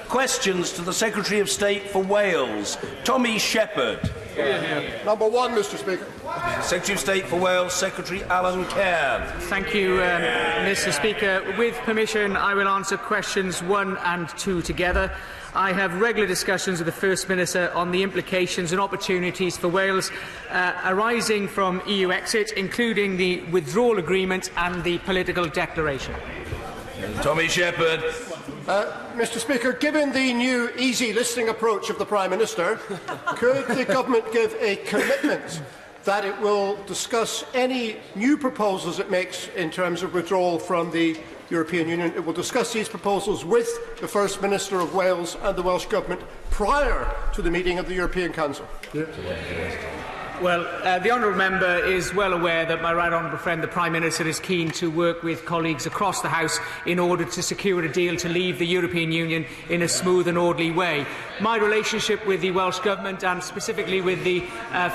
Questions to the Secretary of State for Wales, Tommy Shepherd. Number 1, Mr. Speaker. Secretary of State for Wales, Secretary Alun Cairns. Thank you, Mr. Speaker. With permission, I will answer questions 1 and 2 together. I have regular discussions with the First Minister on the implications and opportunities for Wales arising from EU exit, including the withdrawal agreement and the political declaration. Tommy Shepherd. Mr. Speaker, given the new easy listening approach of the Prime Minister, could the Government give a commitment that it will discuss any new proposals it makes in terms of withdrawal from the European Union? It will discuss these proposals with the First Minister of Wales and the Welsh Government prior to the meeting of the European Council. Well, the honourable member is well aware that my right honourable friend, the Prime Minister, is keen to work with colleagues across the House in order to secure a deal to leave the European Union in a smooth and orderly way. My relationship with the Welsh Government and specifically with the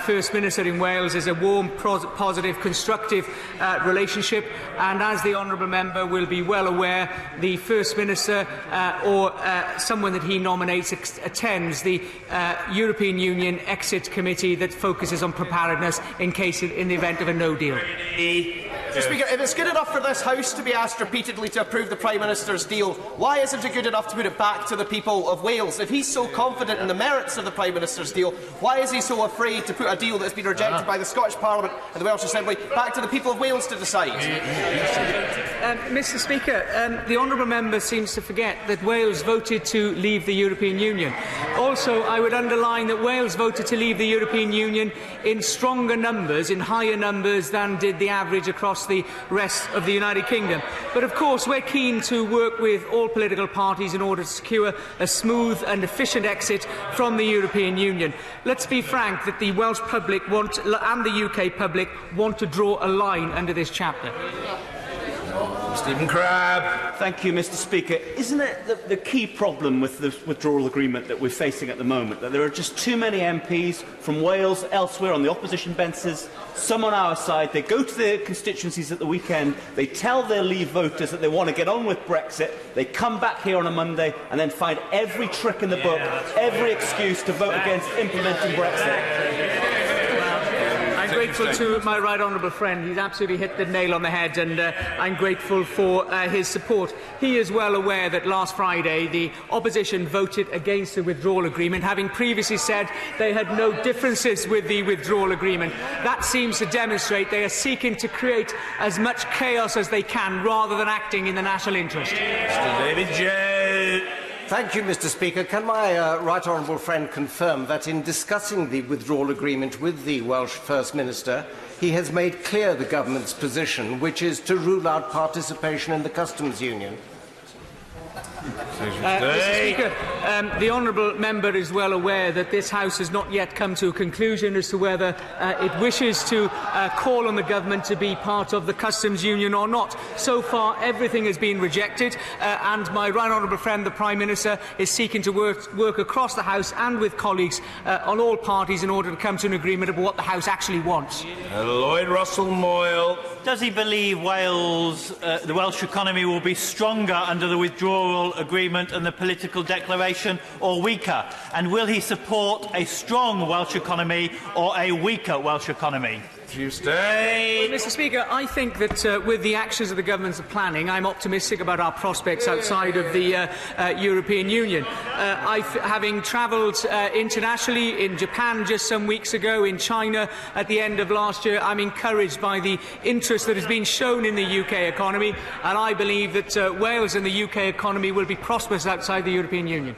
First Minister in Wales is a warm, positive, constructive relationship, and as the honourable member will be well aware, the First Minister or someone that he nominates attends the European Union Exit Committee that focuses on preparedness in the event of a no deal. Mr. Speaker, if it's good enough for this House to be asked repeatedly to approve the Prime Minister's deal, why isn't it good enough to put it back to the people of Wales? If he's so confident in the merits of the Prime Minister's deal, why is he so afraid to put a deal that has been rejected by the Scottish Parliament and the Welsh Assembly back to the people of Wales to decide? Mr. Speaker, the honourable member seems to forget that Wales voted to leave the European Union. Also, I would underline that Wales voted to leave the European Union in stronger numbers, in higher numbers than did the average across the rest of the United Kingdom. But of course, we're keen to work with all political parties in order to secure a smooth and efficient exit from the European Union. Let's be frank that the Welsh public and the UK public want to draw a line under this chapter. Stephen Crabb. Thank you, Mr. Speaker. Isn't it the key problem with the withdrawal agreement that we're facing at the moment, that there are just too many MPs from Wales, elsewhere on the opposition benches, some on our side, they go to their constituencies at the weekend, they tell their Leave voters that they want to get on with Brexit, they come back here on a Monday and then find every trick in the book, every excuse to vote against implementing Brexit. I'm grateful to my right honourable friend. He's absolutely hit the nail on the head, and I'm grateful for his support. He is well aware that last Friday the opposition voted against the withdrawal agreement, having previously said they had no differences with the withdrawal agreement. That seems to demonstrate they are seeking to create as much chaos as they can rather than acting in the national interest. Mr. David Jones. Thank you, Mr. Speaker. Can my right honourable friend confirm that in discussing the withdrawal agreement with the Welsh First Minister, he has made clear the government's position, which is to rule out participation in the customs union? Mr. Speaker, the honourable member is well aware that this House has not yet come to a conclusion as to whether it wishes to call on the government to be part of the customs union or not. So far, everything has been rejected, and my right honourable friend, the Prime Minister, is seeking to work across the House and with colleagues on all parties in order to come to an agreement about what the House actually wants. Lloyd Russell Moyle. Does he believe the Welsh economy will be stronger under the withdrawal agreement and the political declaration, or weaker? And will he support a strong Welsh economy or a weaker Welsh economy? Mr. Speaker, I think that with the actions of the government's planning, I'm optimistic about our prospects outside of the European Union. Having travelled internationally in Japan just some weeks ago, in China at the end of last year, I'm encouraged by the interest that has been shown in the UK economy, and I believe that Wales and the UK economy will be prosperous outside the European Union.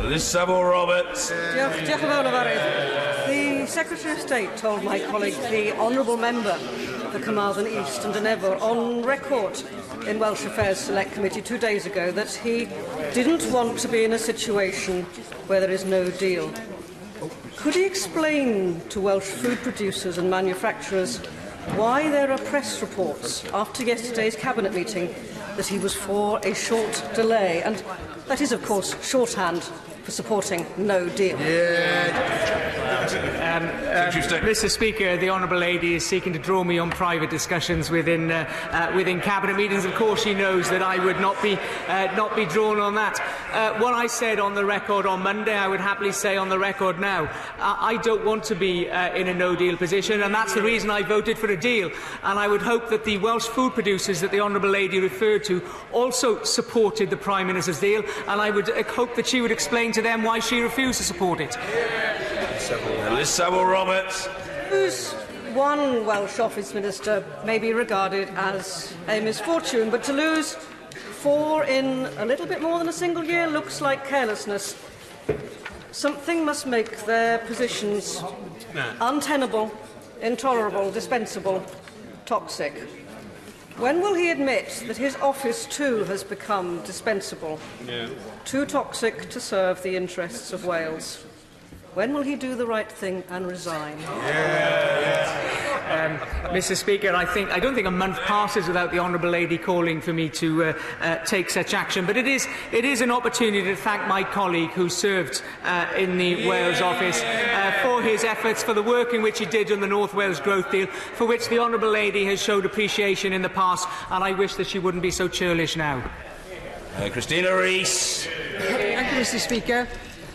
Liz Saville Roberts. The Secretary of State told my colleague, the honourable member for Carmarthen East and Dynevor, on record in Welsh Affairs Select Committee 2 days ago, that he didn't want to be in a situation where there is no deal. Could he explain to Welsh food producers and manufacturers why there are press reports after yesterday's Cabinet meeting that he was for a short delay? And that is, of course, shorthand for supporting no deal. Mr. Speaker, the honourable lady is seeking to draw me on private discussions within cabinet meetings. Of course, she knows that I would not be drawn on that. What I said on the record on Monday, I would happily say on the record now. I don't want to be in a no-deal position, and that's the reason I voted for a deal. And I would hope that the Welsh food producers that the honourable lady referred to also supported the Prime Minister's deal, and I would hope that she would explain to them why she refused to support it. Liz Savile-Roberts. One Welsh Office Minister may be regarded as a misfortune, but to lose 4 in a little bit more than a single year looks like carelessness. Something must make their positions untenable, intolerable, dispensable, toxic. When will he admit that his office too has become dispensable, too toxic to serve the interests of Wales? When will he do the right thing and resign? Mr. Speaker, I don't think a month passes without the honourable lady calling for me to take such action. But it is an opportunity to thank my colleague who served in the Wales office for his efforts, for the work in which he did on the North Wales Growth Deal, for which the honourable lady has showed appreciation in the past, and I wish that she wouldn't be so churlish now. Christina Rees. Thank you, Mr. Speaker.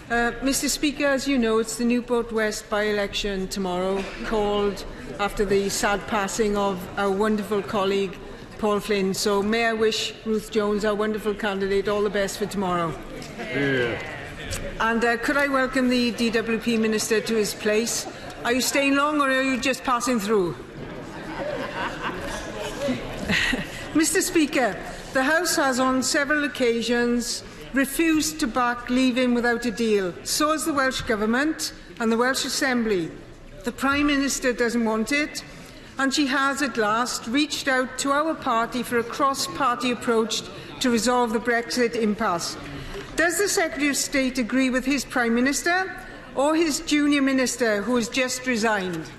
Mr. Speaker, as you know, it's the Newport West by-election tomorrow, called after the sad passing of our wonderful colleague, Paul Flynn. So may I wish Ruth Jones, our wonderful candidate, all the best for tomorrow. And could I welcome the DWP Minister to his place? Are you staying long or are you just passing through? Mr. Speaker, the House has on several occasions refused to back leaving without a deal. So has the Welsh Government and the Welsh Assembly. The Prime Minister doesn't want it, and she has at last reached out to our party for a cross-party approach to resolve the Brexit impasse. Does the Secretary of State agree with his Prime Minister or his junior minister who has just resigned?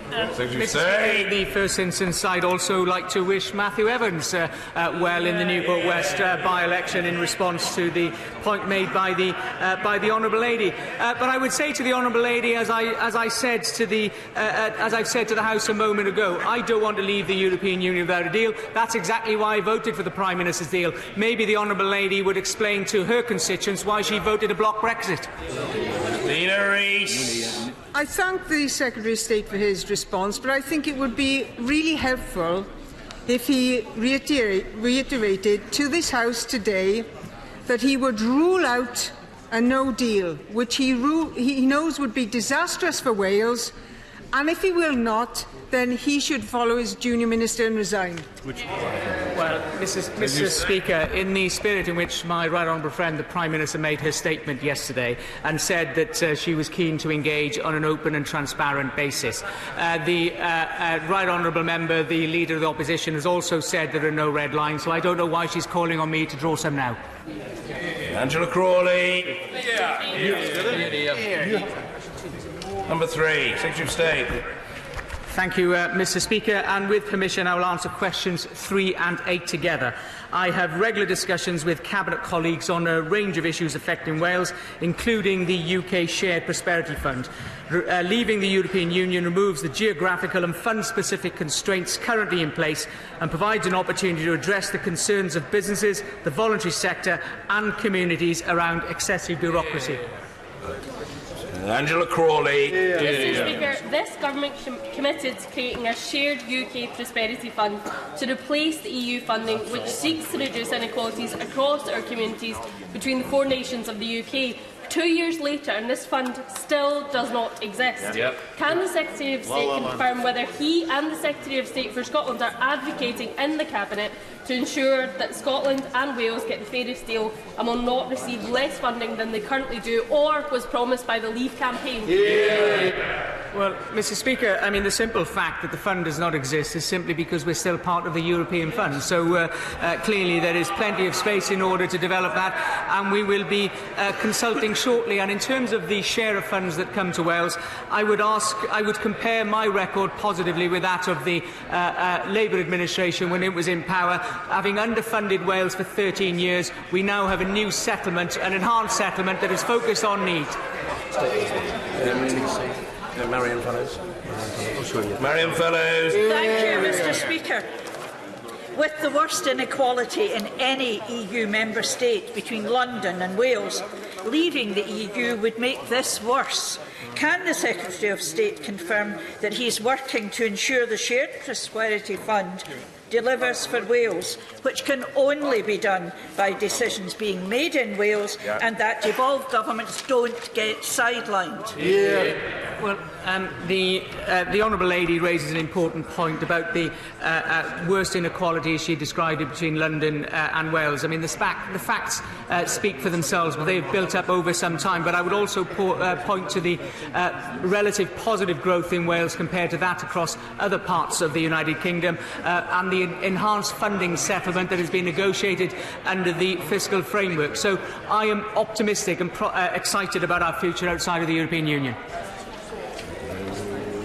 Mr. Speaker, in the first instance, I'd also like to wish Matthew Evans well in the Newport West by-election in response to the point made by the honourable lady. But I would say to the honourable lady, as I've said to the House a moment ago, I don't want to leave the European Union without a deal. That's exactly why I voted for the Prime Minister's deal. Maybe the honourable lady would explain to her constituents why she voted to block Brexit. Christina Rees. I thank the Secretary of State for his response, but I think it would be really helpful if he reiterated to this House today that he would rule out a no deal, which he knows would be disastrous for Wales, and if he will not, then he should follow his junior minister and resign. Well, Mr. Speaker, in the spirit in which my right honourable friend, the Prime Minister, made her statement yesterday and said that she was keen to engage on an open and transparent basis, the right honourable member, the Leader of the Opposition, has also said there are no red lines, so I don't know why she's calling on me to draw some now. Angela Crawley. Number 3, Secretary of State. Thank you, Mr. Speaker, and with permission I will answer questions 3 and 8 together. I have regular discussions with Cabinet colleagues on a range of issues affecting Wales, including the UK Shared Prosperity Fund. Leaving the European Union removes the geographical and fund-specific constraints currently in place and provides an opportunity to address the concerns of businesses, the voluntary sector and communities around excessive bureaucracy. Angela Crawley. Mr. Speaker, this government committed to creating a shared UK prosperity fund to replace the EU funding which seeks to reduce inequalities across our communities between the 4 nations of the UK. 2 years later, and this fund still does not exist. Can the Secretary of State confirm whether he and the Secretary of State for Scotland are advocating in the Cabinet to ensure that Scotland and Wales get the fairest deal and will not receive less funding than they currently do, or was promised by the Leave campaign? Well, Mr. Speaker, I mean, the simple fact that the fund does not exist is simply because we're still part of the European fund. So clearly there is plenty of space in order to develop that, and we will be consulting shortly. And in terms of the share of funds that come to Wales, I would compare my record positively with that of the Labour administration when it was in power. Having underfunded Wales for 13 years, we now have a new settlement, an enhanced settlement that is focused on need. Marion Fellows. Marion Fellows. Thank you, Mr. Speaker. With the worst inequality in any EU member state between London and Wales, leaving the EU would make this worse. Can the Secretary of State confirm that he is working to ensure the Shared Prosperity Fund delivers for Wales, which can only be done by decisions being made in Wales, and that devolved governments don't get sidelined? Well, the Honourable Lady raises an important point about the worst inequality, as she described it, between London and Wales. I mean, the facts speak for themselves, but they've built up over some time. But I would also point to the relative positive growth in Wales compared to that across other parts of the United Kingdom, and the enhanced funding settlement that has been negotiated under the fiscal framework. So I am optimistic and excited about our future outside of the European Union.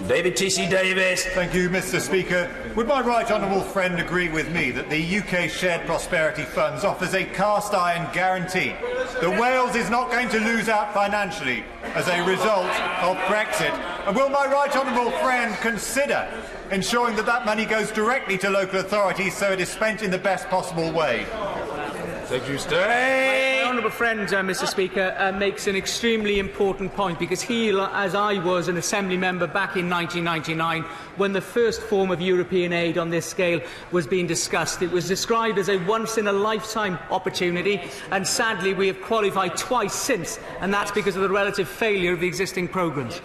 David T.C. Davis. Thank you, Mr. Speaker. Would my right honourable friend agree with me that the UK Shared Prosperity Funds offers a cast-iron guarantee that Wales is not going to lose out financially as a result of Brexit? And will my right honourable friend consider ensuring that that money goes directly to local authorities so it is spent in the best possible way? My honourable friend, Mr. Speaker, makes an extremely important point, because he, as I was, an Assembly member back in 1999, when the first form of European aid on this scale was being discussed. It was described as a once-in-a-lifetime opportunity, and sadly we have qualified twice since, and that's because of the relative failure of the existing programmes.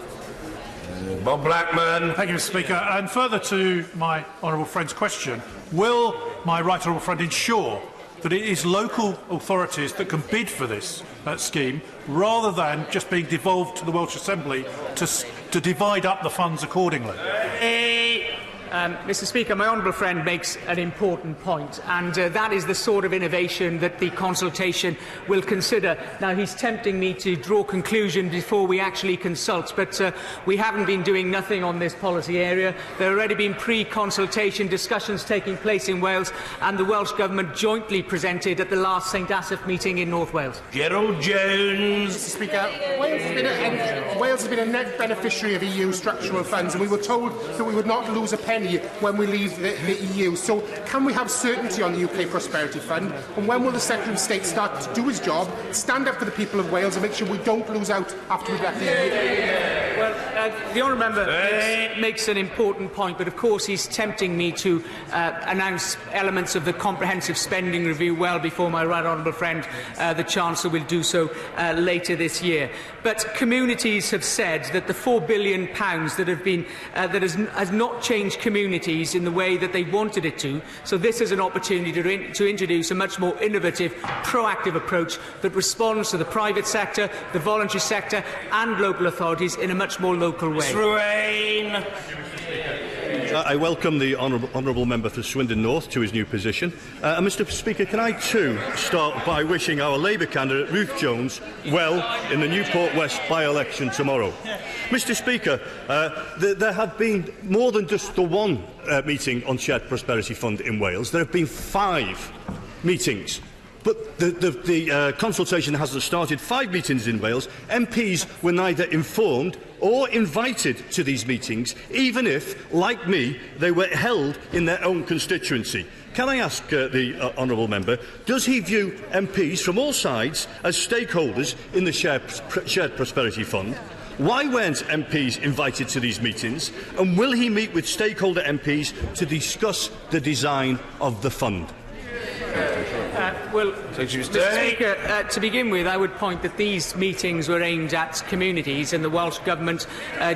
Bob Blackman. Thank you, Mr. Speaker. And further to my honourable friend's question, will my right honourable friend ensure that it is local authorities that can bid for this scheme, rather than just being devolved to the Welsh Assembly to divide up the funds accordingly? Mr. Speaker, my honourable friend makes an important point, and that is the sort of innovation that the consultation will consider. Now, he's tempting me to draw conclusions before we actually consult, but we haven't been doing nothing on this policy area. There have already been pre-consultation discussions taking place in Wales, and the Welsh Government jointly presented at the last St Asaph meeting in North Wales. Gerald Jones. Mr. Speaker, Wales has been a net beneficiary of EU structural funds, and we were told that we would not lose a penny when we leave the EU. So can we have certainty on the UK Prosperity Fund? And when will the Secretary of State start to do his job, stand up for the people of Wales and make sure we don't lose out after we've left the EU? Well, the honourable member makes an important point, but of course he's tempting me to announce elements of the comprehensive spending review well before my right honourable friend, the Chancellor, will do so later this year. But communities have said that the £4 billion that have been has not changed communities in the way that they wanted it to. So this is an opportunity to introduce a much more innovative, proactive approach that responds to the private sector, the voluntary sector and local authorities in a much more local way. I welcome the honourable member for Swindon North to his new position. And Mr. Speaker, can I too start by wishing our Labour candidate Ruth Jones well in the Newport West by-election tomorrow. Mr. Speaker, there have been more than just the one meeting on Shared Prosperity Fund in Wales. There have been 5 meetings. But the consultation hasn't started. 5 meetings in Wales. MPs were neither informed or invited to these meetings, even if, like me, they were held in their own constituency. Can I ask the honourable member, does he view MPs from all sides as stakeholders in the Shared Prosperity Fund? Why weren't MPs invited to these meetings? And will he meet with stakeholder MPs to discuss the design of the fund? Mr. Speaker, to begin with, I would point that these meetings were aimed at communities, and the Welsh Government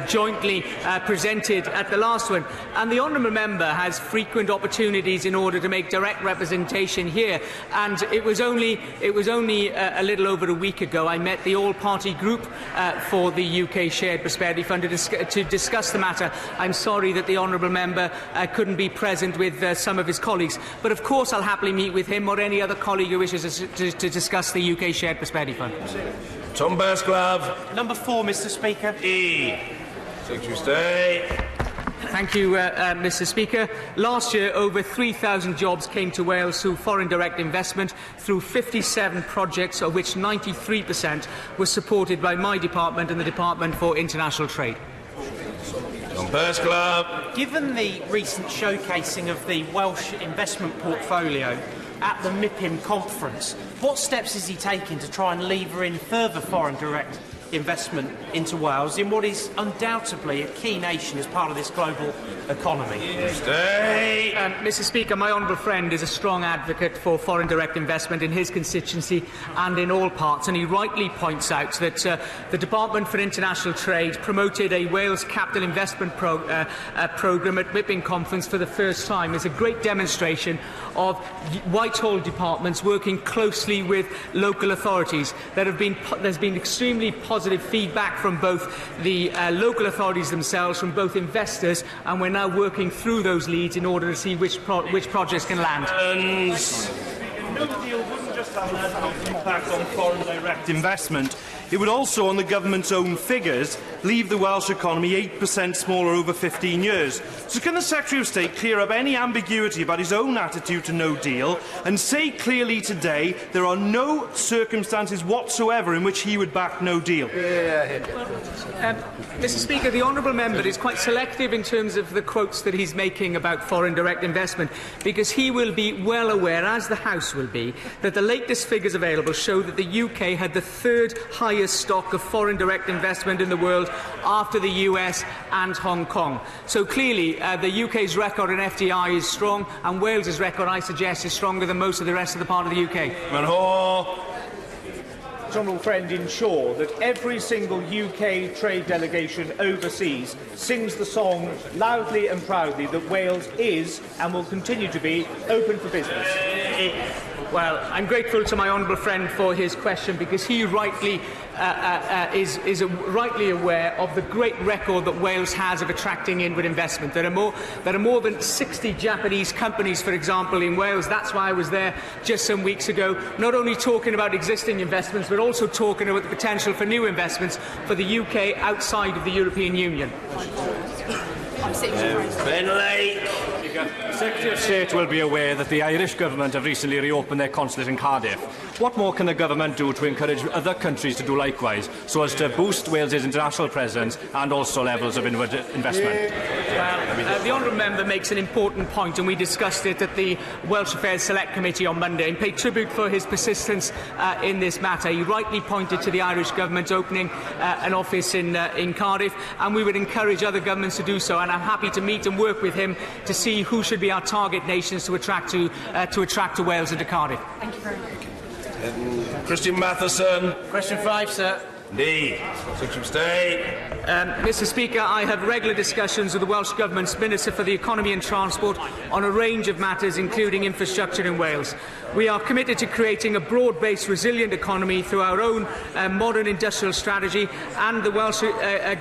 jointly presented at the last one. And the honourable member has frequent opportunities in order to make direct representation here. And it was only a little over a week ago I met the all-party group for the UK Shared Prosperity Fund to discuss the matter. I'm sorry that the honourable member couldn't be present with some of his colleagues, but of course I'll happily meet with him or any other colleague who wishes to discuss the UK Shared Prosperity Fund. Tom Bursclave. Number 4, Mr. Speaker. Secretary of State. Thank you, Mr. Speaker. Last year, over 3,000 jobs came to Wales through foreign direct investment through 57 projects, of which 93% was supported by my department and the Department for International Trade. Tom Bursclave. Given the recent showcasing of the Welsh investment portfolio at the MIPIM conference, what steps is he taking to try and lever in further foreign direct investment into Wales in what is undoubtedly a key nation as part of this global economy? Mr. Speaker, my honourable friend is a strong advocate for foreign direct investment in his constituency and in all parts, and he rightly points out that the Department for International Trade promoted a Wales capital investment programme at MIPIM conference for the first time. It's a great demonstration of Whitehall departments working closely with local authorities. There's been extremely positive feedback from both the local authorities themselves, from both investors, and we're now working through those leads in order to see which projects can land. No deal wouldn't just have an impact on foreign direct investment. It would also, on the government's own figures, leave the Welsh economy 8% smaller over 15 years. So can the Secretary of State clear up any ambiguity about his own attitude to no deal and say clearly today there are no circumstances whatsoever in which he would back no deal? Mr. Speaker, the honourable member is quite selective in terms of the quotes that he's making about foreign direct investment, because he will be well aware, as the House will be, that the latest figures available show that the UK had the third highest stock of foreign direct investment in the world after the US and Hong Kong. So clearly the UK's record in FDI is strong, and Wales's record, I suggest, is stronger than most of the rest of the part of the UK. Honourable friend ensure that every single UK trade delegation overseas sings the song loudly and proudly that Wales is and will continue to be open for business? Well, I'm grateful to my honourable friend for his question, because he rightly is rightly aware of the great record that Wales has of attracting inward investment. There are more than 60 Japanese companies, for example, in Wales. That's why I was there just some weeks ago, not only talking about existing investments, but also talking about the potential for new investments for the UK outside of the European Union. The Secretary of State will be aware that the Irish government have recently reopened their consulate in Cardiff. What more can the government do to encourage other countries to do likewise, so as to boost Wales's international presence and also levels of inward investment? The honourable member makes an important point, and we discussed it at the Welsh Affairs Select Committee on Monday, and paid tribute for his persistence in this matter. He rightly pointed to the Irish government opening an office in Cardiff, and we would encourage other governments to do so, and I'm happy to meet and work with him to see who should be our target nations to attract to Wales and to Cardiff. Thank you very much. Christian Matheson. Question 5, sir. D. Secretary of State. Mr. Speaker, I have regular discussions with the Welsh Government's Minister for the Economy and Transport on a range of matters, including infrastructure in Wales. We are committed to creating a broad-based, resilient economy through our own modern industrial strategy and the Welsh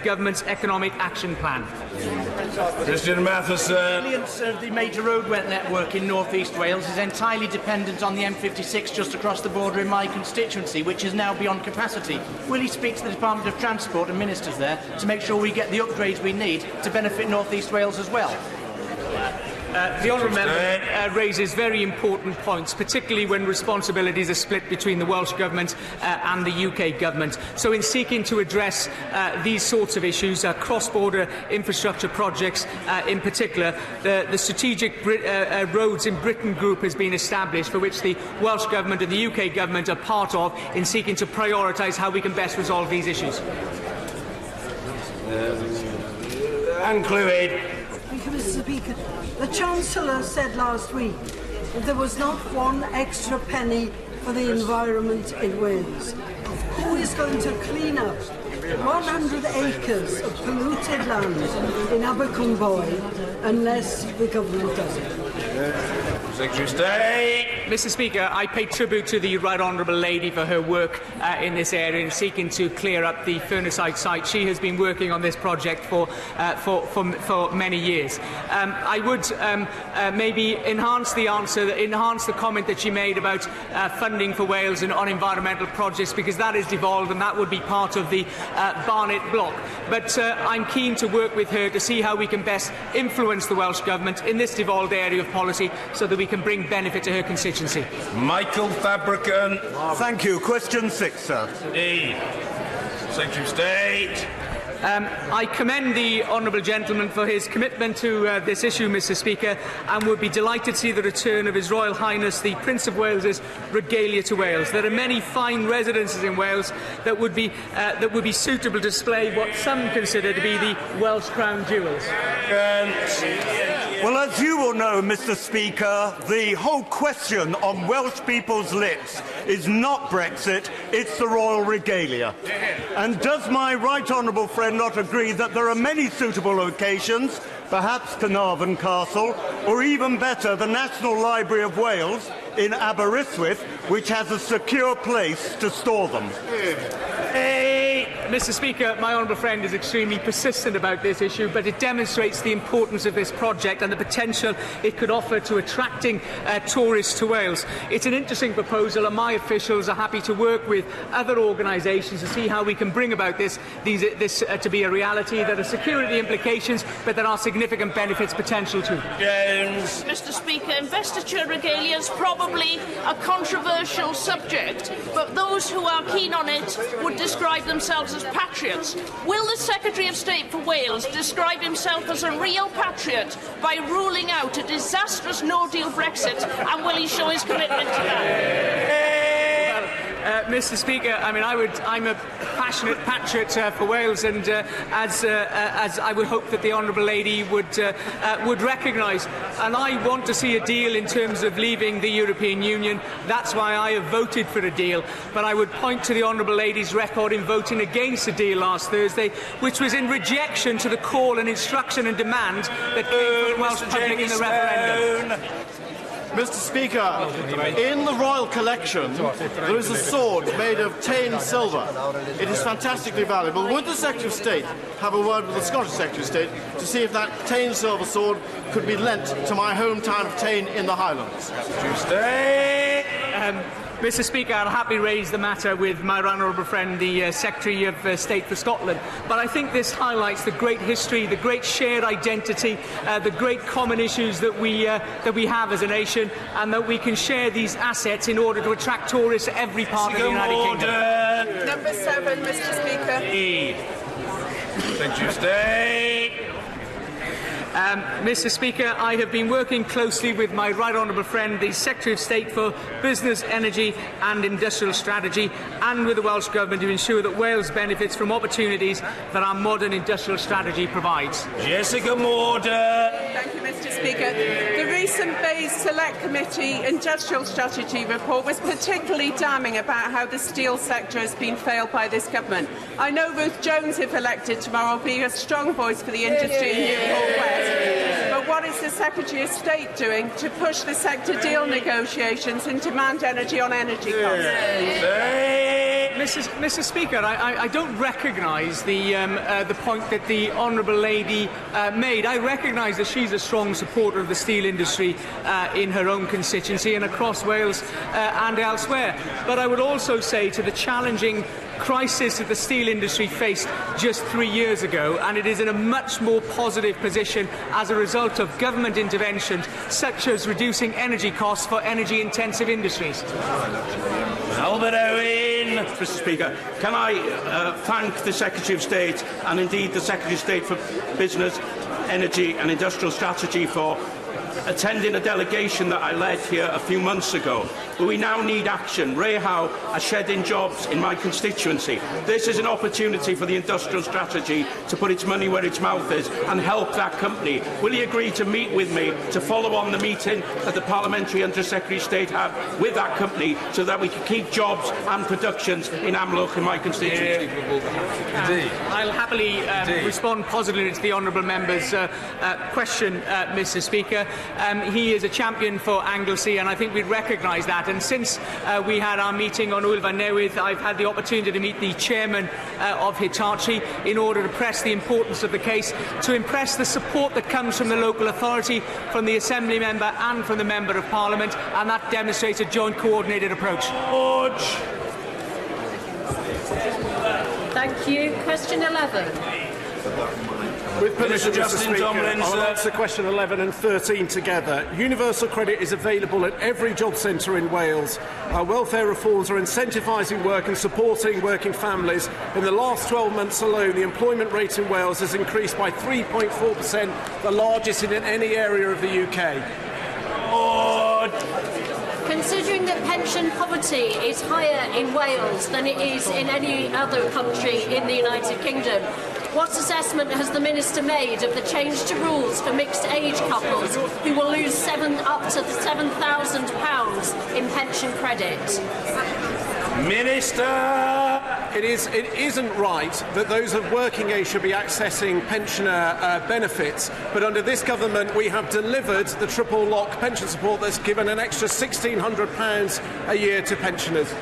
Government's Economic Action Plan. Christian Matheson. Resilience of the major road network in North East Wales is entirely dependent on the M56 just across the border in my constituency, which is now beyond capacity. Will he speak to the Department of Transport and ministers there to make sure we get the upgrades we need to benefit North East Wales as well? The honourable member raises very important points, particularly when responsibilities are split between the Welsh Government and the UK Government. So in seeking to address these sorts of issues, cross-border infrastructure projects in particular, the Strategic Roads in Britain group has been established, for which the Welsh Government and the UK Government are part of, in seeking to prioritise how we can best resolve these issues. Ann Clwyd. Thank you, Mr. Speaker. The Chancellor said last week there was not one extra penny for the environment in Wales. Who is going to clean up 100 acres of polluted land in Abercwmboi unless the government does it? Secretary of State. Mr. Speaker, I pay tribute to the Right Honourable Lady for her work in this area in seeking to clear up the Furnacide site. She has been working on this project for many years. I would maybe enhance the comment that she made about funding for Wales and on environmental projects, because that is devolved and that would be part of the Barnet block. But I'm keen to work with her to see how we can best influence the Welsh Government in this devolved area of policy so that we can bring benefit to her constituency. Michael Fabricant. Thank you. Question 6, sir. D. Secretary of State. I commend the honourable gentleman for his commitment to this issue, Mr. Speaker, and would be delighted to see the return of His Royal Highness the Prince of Wales's regalia to Wales. There are many fine residences in Wales that would be suitable to display what some consider to be the Welsh crown jewels. Well, as you will know, Mr. Speaker, the whole question on Welsh people's lips is not Brexit, it's the royal regalia. And does my right honourable friend not agree that there are many suitable locations, perhaps Carnarvon Castle, or even better, the National Library of Wales in Aberystwyth, which has a secure place to store them? Mr. Speaker, my honourable friend is extremely persistent about this issue, but it demonstrates the importance of this project and the potential it could offer to attracting tourists to Wales. It's an interesting proposal, and my officials are happy to work with other organisations to see how we can bring about this to be a reality. There are security implications, but there are significant benefits potential too. Jones. Mr. Speaker, investiture regalia is probably a controversial subject, but those who are keen on it would describe themselves as patriots. Will the Secretary of State for Wales describe himself as a real patriot by ruling out a disastrous no-deal Brexit, and will he show his commitment to that? Mr. Speaker, I'm a passionate patriot for Wales, and as I would hope that the honourable lady would recognise. And I want to see a deal in terms of leaving the European Union. That's why I have voted for a deal. But I would point to the honourable lady's record in voting against the deal last Thursday, which was in rejection to the call and instruction and demand that came from the Welsh public in the referendum. Mr. Speaker, in the Royal Collection there is a sword made of Tane silver. It is fantastically valuable. Would the Secretary of State have a word with the Scottish Secretary of State to see if that Tane silver sword could be lent to my hometown of Tane in the Highlands? Secretary of State. Mr. Speaker, I'll happily raise the matter with my honourable friend, the Secretary of State for Scotland. But I think this highlights the great history, the great shared identity, the great common issues that we have as a nation, and that we can share these assets in order to attract tourists to every part of the United Kingdom. Number 7, Mr. Speaker. E. Secretary of State. Mr. Speaker, I have been working closely with my right honourable friend, the Secretary of State for Business, Energy and Industrial Strategy, and with the Welsh Government to ensure that Wales benefits from opportunities that our modern industrial strategy provides. Jessica Morden. Thank you, Mr. Speaker. The recent Bayes Select Committee Industrial Strategy report was particularly damning about how the steel sector has been failed by this government. I know Ruth Jones, if elected tomorrow, will be a strong voice for the industry in Newport West. But what is the Secretary of State doing to push the sector deal negotiations and demand energy on energy costs? Mr. Speaker, I don't recognise the point that the honourable lady made. I recognise that she's a strong supporter of the steel industry in her own constituency and across Wales and elsewhere. But I would also say to the challenging crisis that the steel industry faced just 3 years ago, and it is in a much more positive position as a result of government interventions such as reducing energy costs for energy-intensive industries. Albert Owen. Mr. Speaker, can I thank the Secretary of State and indeed the Secretary of State for Business, Energy and Industrial Strategy for attending a delegation that I led here a few months ago. But we now need action. Rayhow are shedding jobs in my constituency. This is an opportunity for the industrial strategy to put its money where its mouth is and help that company. Will he agree to meet with me to follow on the meeting that the Parliamentary Under Secretary of State had with that company so that we can keep jobs and productions in Amlwch in my constituency? I'll happily respond positively to the honourable member's question, Mr. Speaker. He is a champion for Anglesey, and I think we recognise that. And since we had our meeting on Ulva Newydd, I've had the opportunity to meet the chairman of Hitachi in order to press the importance of the case, to impress the support that comes from the local authority, from the Assembly member and from the Member of Parliament, and that demonstrates a joint coordinated approach. Thank you. Question 11. With permission, Mr. Speaker, I'll answer question 11 and 13 together. Universal credit is available at every job centre in Wales. Our welfare reforms are incentivising work and supporting working families. In the last 12 months alone, the employment rate in Wales has increased by 3.4%, the largest in any area of the UK. Considering that pension poverty is higher in Wales than it is in any other country in the United Kingdom, what assessment has the Minister made of the change to rules for mixed-age couples who will lose up to £7,000 in pension credit? Minister! It isn't right that those of working age should be accessing pensioner benefits, but under this government we have delivered the triple lock pension support that's given an extra £1,600 a year to pensioners.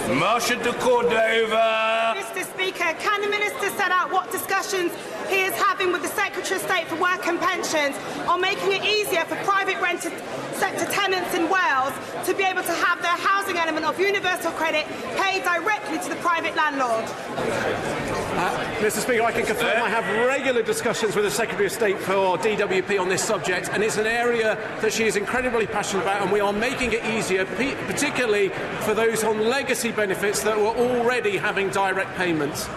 Motion to Cordova. Mr. Speaker, can the Minister set out what discussions he is having with the Secretary of State for Work and Pensions on making it easier for private rented sector tenants in Wales to be able to have their housing element of universal credit paid directly to the private landlord? Mr. Speaker, I can confirm I have regular discussions with the Secretary of State for DWP on this subject, and it's an area that she is incredibly passionate about, and we are making it easier, particularly for those on legacy benefits that were already having direct payments.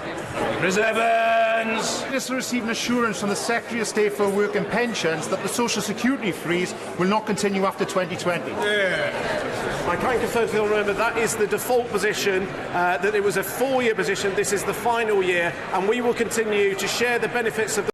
Ms Evans. This will receive an assurance from the Secretary of State for Work and Pensions that the Social Security freeze will not continue after 2020. I can confirm to the honourable member that is the default position, that it was a 4-year position. This is the final year, and we will continue to share the benefits of the